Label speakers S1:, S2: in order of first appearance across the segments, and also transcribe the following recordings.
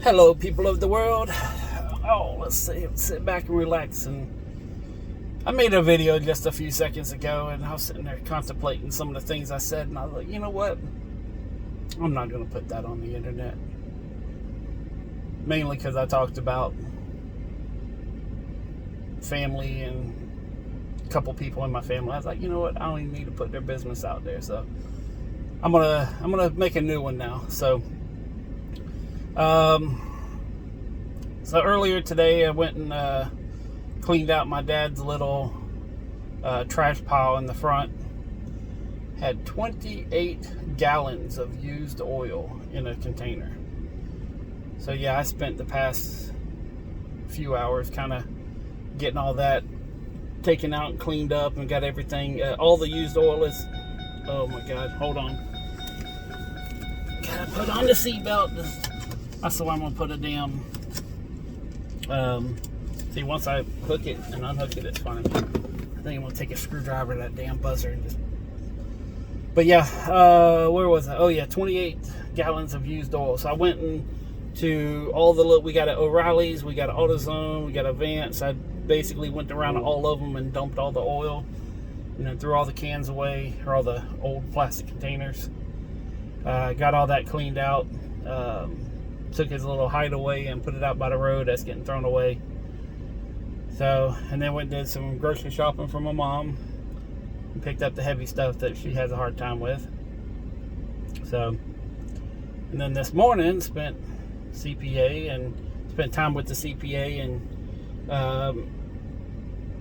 S1: Hello, people of the world. Oh, let's see. Sit back and relax. And I made a video just a few seconds ago, and I was sitting there contemplating some of the things I said, and I was like, you know what? I'm not going to put that on the internet. Mainly because I talked about family and a couple people in my family. I was like, you know what? I don't even need to put their business out there. So I'm gonna make a new one now. So earlier today, I went and cleaned out my dad's little trash pile in the front. Had 28 gallons of used oil in a container. So yeah, I spent the past few hours kind of getting all that taken out and cleaned up and got everything. All the used oil is, oh my God, hold on. Gotta put on the seatbelt. That's why I'm gonna put a damn, see, once I hook it and unhook it, it's fine. I think I'm gonna take a screwdriver to that damn buzzer and just, but yeah, where was I? Oh yeah, 28 gallons of used oil. So I went to all the, we got at O'Reilly's, we got AutoZone, we got Advance. I basically went around to all of them and dumped all the oil and then threw all the cans away, or all the old plastic containers. Got all that cleaned out. Took his little hideaway and put it out by the road. That's getting thrown away. So, and then went and did some grocery shopping for my mom and picked up the heavy stuff that she has a hard time with. So, and then this morning spent time with the CPA and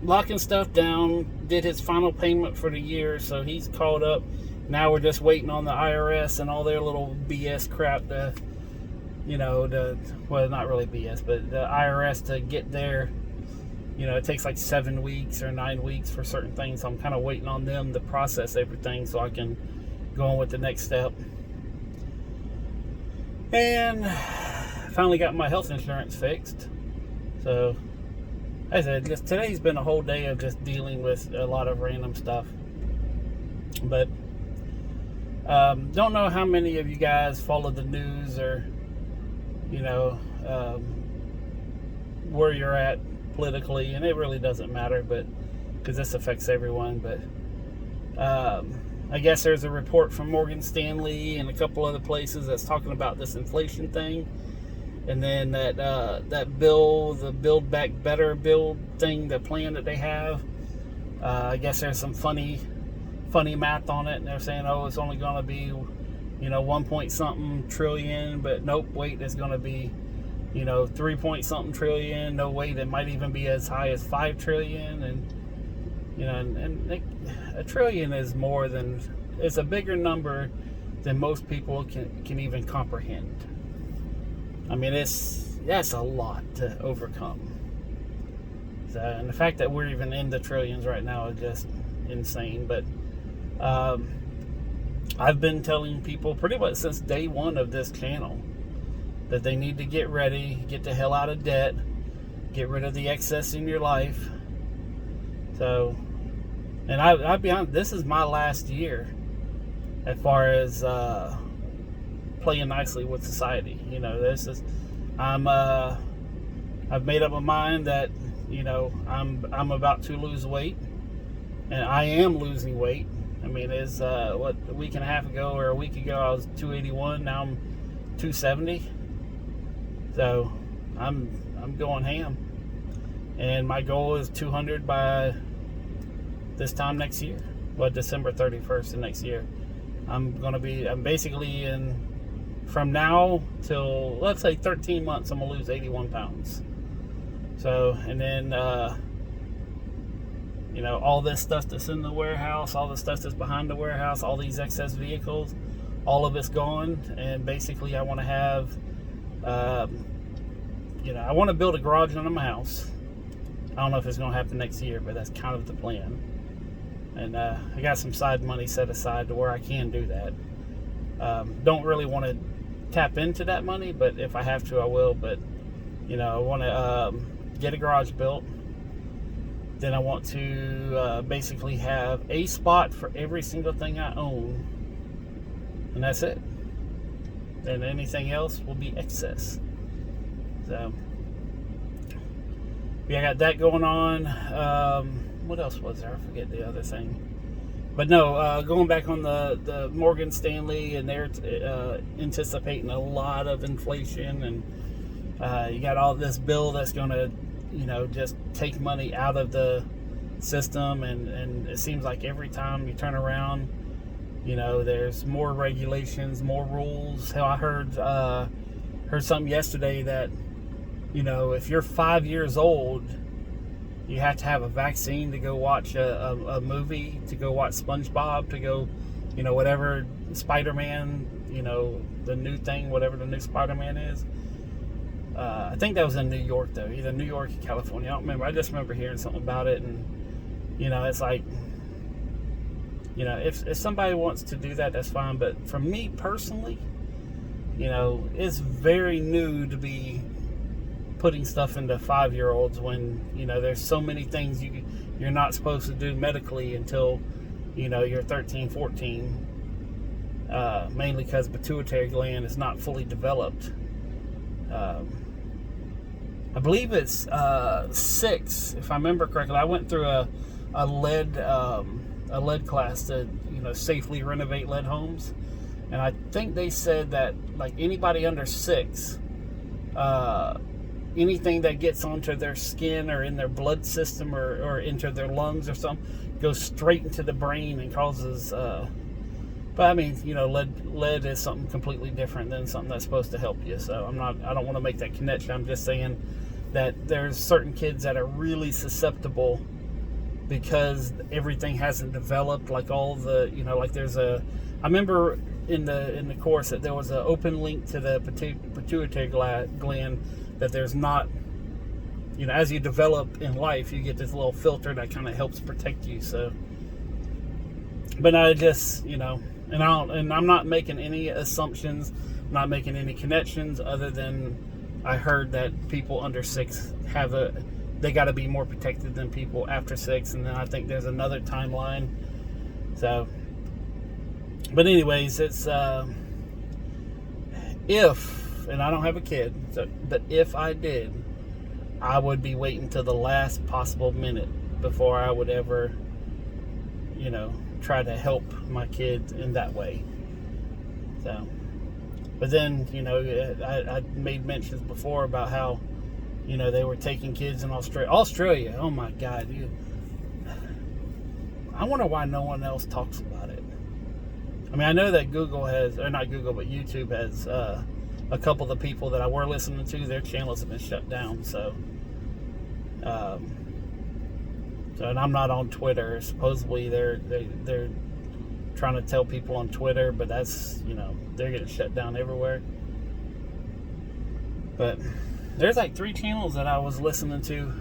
S1: locking stuff down. Did his final payment for the year, so he's caught up. Now we're just waiting on the IRS and all their little BS crap to, well, not really BS, but the IRS to get there. It takes like 7 weeks or 9 weeks for certain things. So I'm kind of waiting on them to process everything so I can go on with the next step. And finally got my health insurance fixed. So, as I said, today's been a whole day of just dealing with a lot of random stuff. But don't know how many of you guys follow the news or, where you're at politically, and it really doesn't matter, but because this affects everyone. But I guess there's a report from Morgan Stanley and a couple other places that's talking about this inflation thing, and then that bill, the Build Back Better build thing, the plan that they have. I guess there's some funny math on it, and they're saying, oh, it's only going to be 1 point something trillion, but nope, wait, it's going to be 3 point something trillion. No, wait, it might even be as high as 5 trillion. And a trillion is more than, it's a bigger number than most people can even comprehend. I mean, that's a lot to overcome. So, and the fact that we're even in the trillions right now is just insane. But I've been telling people pretty much since day one of this channel that they need to get ready, get the hell out of debt, get rid of the excess in your life. So, and I'll be honest, this is my last year as far as playing nicely with society. I've made up my mind that I'm about to lose weight, and I am losing weight. I mean, it's a week and a half ago or a week ago I was 281. Now I'm 270. So I'm going ham, and my goal is 200 by this time next year. Well, December 31st of next year. I'm basically from now till, let's say, 13 months, I'm gonna lose 81 pounds. So, and then all this stuff that's in the warehouse, all the stuff that's behind the warehouse, all these excess vehicles, all of it's gone. And basically I want to have I want to build a garage under my house. I don't know if it's going to happen next year, but that's kind of the plan. And I got some side money set aside to where I can do that. Don't really want to tap into that money, but if I have to, I will. But I want to get a garage built. Then I want to basically have a spot for every single thing I own, and that's it. And anything else will be excess. So, yeah, I got that going on. What else was there? I forget the other thing. But no, going back on the Morgan Stanley, and they're anticipating a lot of inflation, and you got all this bill that's going to, just take money out of the system, and it seems like every time you turn around, there's more regulations, more rules. Hell, I heard something yesterday that, if you're 5 years old, you have to have a vaccine to go watch a movie, to go watch SpongeBob, to go, whatever, Spider-Man, the new thing, whatever the new Spider-Man is. I think that was in New York, though, either New York or California. I don't remember. I just remember hearing something about it, and, it's like, if somebody wants to do that, that's fine. But for me personally, it's very new to be putting stuff into 5-year-olds when, there's so many things you're not supposed to do medically until, you're 13, 14. Mainly because pituitary gland is not fully developed. I believe it's 6, if I remember correctly. I went through a lead class to safely renovate lead homes, and I think they said that like anybody under 6, anything that gets onto their skin or in their blood system or into their lungs or something goes straight into the brain and causes. But I mean, lead is something completely different than something that's supposed to help you. So I don't want to make that connection. I'm just saying that there's certain kids that are really susceptible because everything hasn't developed, like all the, like I remember in the course that there was an open link to the pituitary gland, that there's not, as you develop in life, you get this little filter that kind of helps protect you. So, but I just, and I'm not making any assumptions, not making any connections, other than I heard that people under 6 they got to be more protected than people after 6, and then I think there's another timeline. So, but anyways, it's if, and I don't have a kid, but if I did, I would be waiting till the last possible minute before I would ever, try to help my kids in that way. So, but then, I made mentions before about how, they were taking kids in Australia. Oh my God, I wonder why no one else talks about it. I mean, I know that Google has, or not Google, but YouTube has a couple of the people that I were listening to, their channels have been shut down. So, and I'm not on Twitter. Supposedly they're trying to tell people on Twitter, but that's, they're getting shut down everywhere. But there's like 3 channels that I was listening to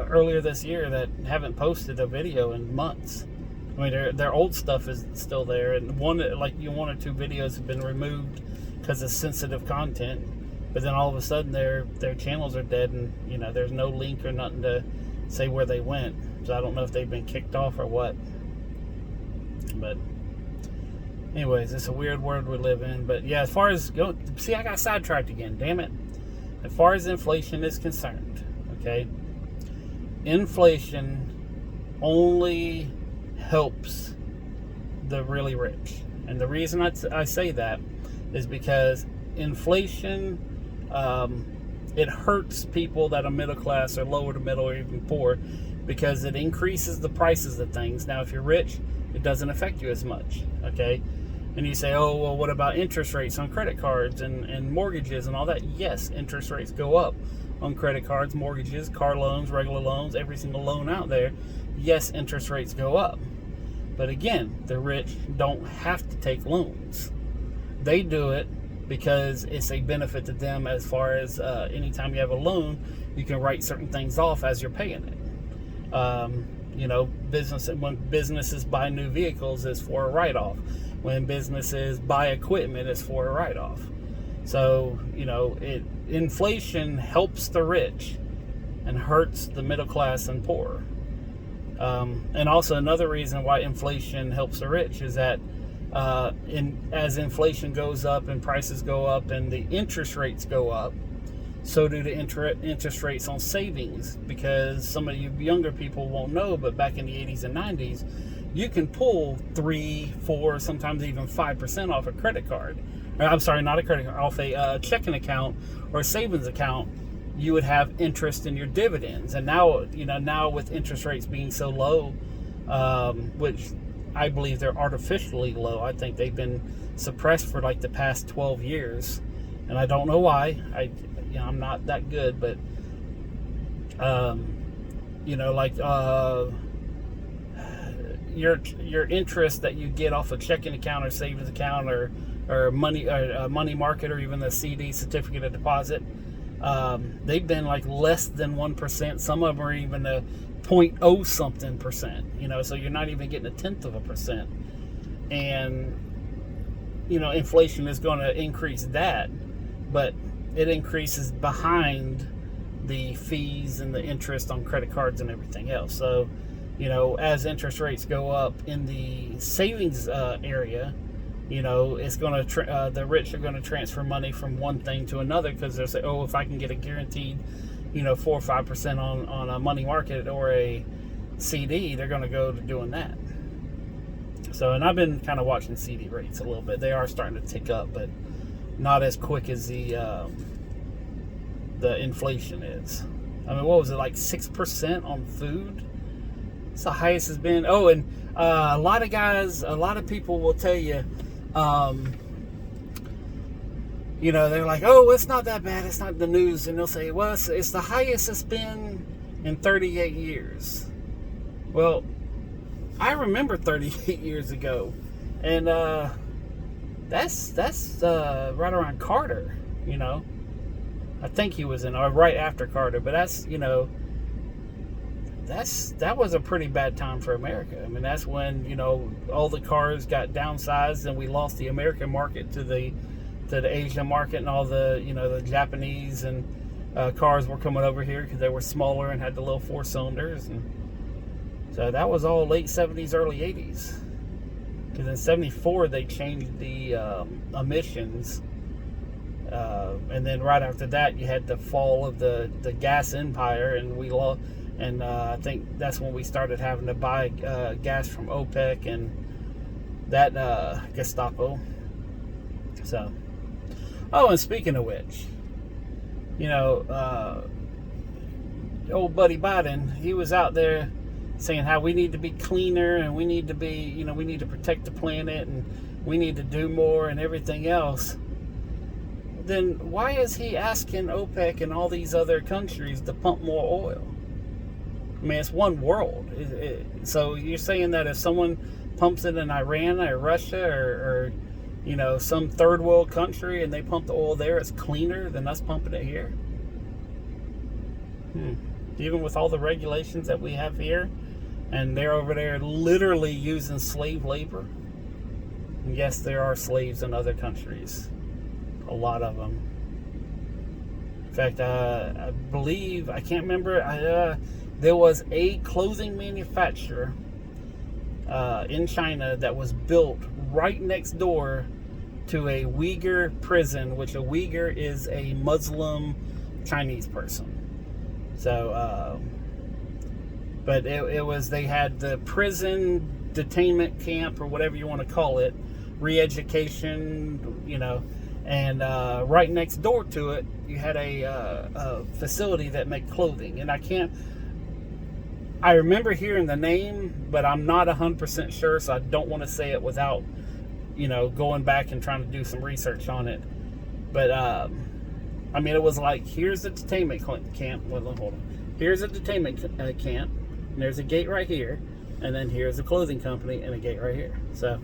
S1: earlier this year that haven't posted a video in months. I mean, their old stuff is still there, and one or 2 videos have been removed because of sensitive content. But then all of a sudden, their channels are dead, and there's no link or nothing to say where they went. So I don't know if they've been kicked off or what. But anyways, it's a weird world we live in. But yeah, as far as I got sidetracked again. Damn it. As far as inflation is concerned, okay, inflation only helps the really rich. And the reason I say that is because inflation, it hurts people that are middle class or lower to middle or even poor, because it increases the prices of things. Now, if you're rich, it doesn't affect you as much, okay? And you say, oh, well, what about interest rates on credit cards and mortgages and all that? Yes, interest rates go up on credit cards, mortgages, car loans, regular loans, every single loan out there. Yes, interest rates go up. But again, the rich don't have to take loans. They do it because it's a benefit to them, as far as anytime you have a loan, you can write certain things off as you're paying it. When businesses buy new vehicles, it's for a write-off. When businesses buy equipment, it's for a write-off. So, inflation helps the rich and hurts the middle class and poor. And also another reason why inflation helps the rich is that as inflation goes up and prices go up and the interest rates go up, so do the interest rates on savings, because some of you younger people won't know, but back in the 80s and 90s, you can pull 3, 4, sometimes even 5% off a credit card. I'm sorry, not a credit card, off a checking account or a savings account. You would have interest in your dividends. And now, now with interest rates being so low, which I believe they're artificially low. I think they've been suppressed for like the past 12 years. And I don't know why. I'm not that good, but, your interest that you get off a checking account or savings account or money market, or even the CD, certificate of deposit, they've been like less than 1%. Some of them are even a 0.0 something percent, so you're not even getting 0.1%. And, inflation is going to increase that, but it increases behind the fees and the interest on credit cards and everything else. So, as interest rates go up in the savings area, it's going to the rich are going to transfer money from one thing to another, because they'll say, oh, if I can get a guaranteed 4 or 5% on a money market or a CD, they're going to go to doing that. So, and I've been kind of watching CD rates a little bit. They are starting to tick up, but not as quick as the inflation is. I mean, what was it, like 6% on food? It's the highest it's been. Oh, and a lot of people will tell you, they're like, oh, it's not that bad, it's not the news. And they'll say, well, it's the highest it's been in 38 years. Well, I remember 38 years ago. And that's right around Carter, I think he was in, or right after Carter. But that was a pretty bad time for America. I mean, that's when, all the cars got downsized and we lost the American market to the Asian market, and all the, the Japanese and cars were coming over here because they were smaller and had the little 4 cylinders. And so that was all late 70s, early 80s. Because in 74 they changed the emissions. And then right after that, you had the fall of the gas empire, and we lost. And I think that's when we started having to buy gas from OPEC and that Gestapo. So, oh, and speaking of which, old buddy Biden, he was out there saying how we need to be cleaner, and we need to be, we need to protect the planet, and we need to do more and everything else. Then why is he asking OPEC and all these other countries to pump more oil? I mean, it's one world. So you're saying that if someone pumps it in Iran or Russia or some third world country, and they pump the oil there, it's cleaner than us pumping it here? Even with all the regulations that we have here, and they're over there literally using slave labor. And yes, there are slaves in other countries. A lot of them. In fact, I believe, I can't remember, there was a clothing manufacturer in China that was built right next door to a Uyghur prison, which a Uyghur is a Muslim Chinese person. So, but it was, they had the prison detainment camp, or whatever you want to call it, re-education, and right next door to it, you had a facility that made clothing. And I remember hearing the name, but I'm not 100% sure, so I don't want to say it without, going back and trying to do some research on it. But, I mean, it was like, here's the detainment camp. Well, hold on. Here's a detainment camp, and there's a gate right here, and then here's a clothing company and a gate right here. So,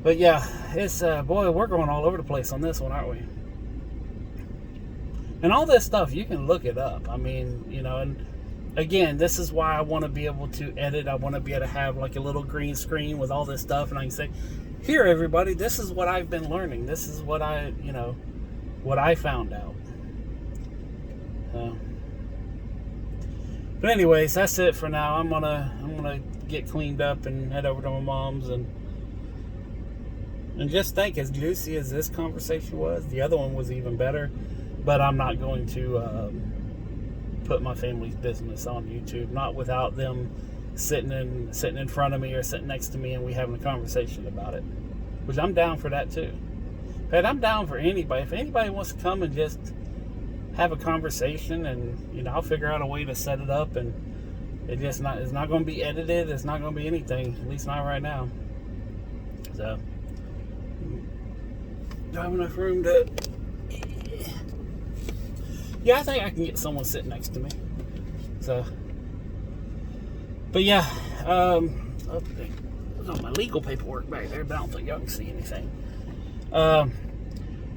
S1: but yeah, it's, boy, we're going all over the place on this one, aren't we? And all this stuff, you can look it up. I mean, and again, this is why I want to be able to edit. I want to be able to have like a little green screen with all this stuff, and I can say, here, everybody, this is what I've been learning. This is what what I found out. But anyways, that's it for now. I'm gonna get cleaned up and head over to my mom's, and just think, as juicy as this conversation was, the other one was even better. but I'm not going to put my family's business on YouTube, not without them sitting in front of me or sitting next to me and we having a conversation about it, which I'm down for that too. But I'm down for anybody. If anybody wants to come and just have a conversation, and I'll figure out a way to set it up, and it's not going to be edited. It's not going to be anything, at least not right now. So, do I have enough room to? Yeah, I think I can get someone sitting next to me. So, but yeah, there's all my legal paperwork back there, but I don't think y'all can see anything.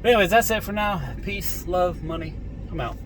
S1: Anyways, that's it for now. Peace, love, money. I'm out.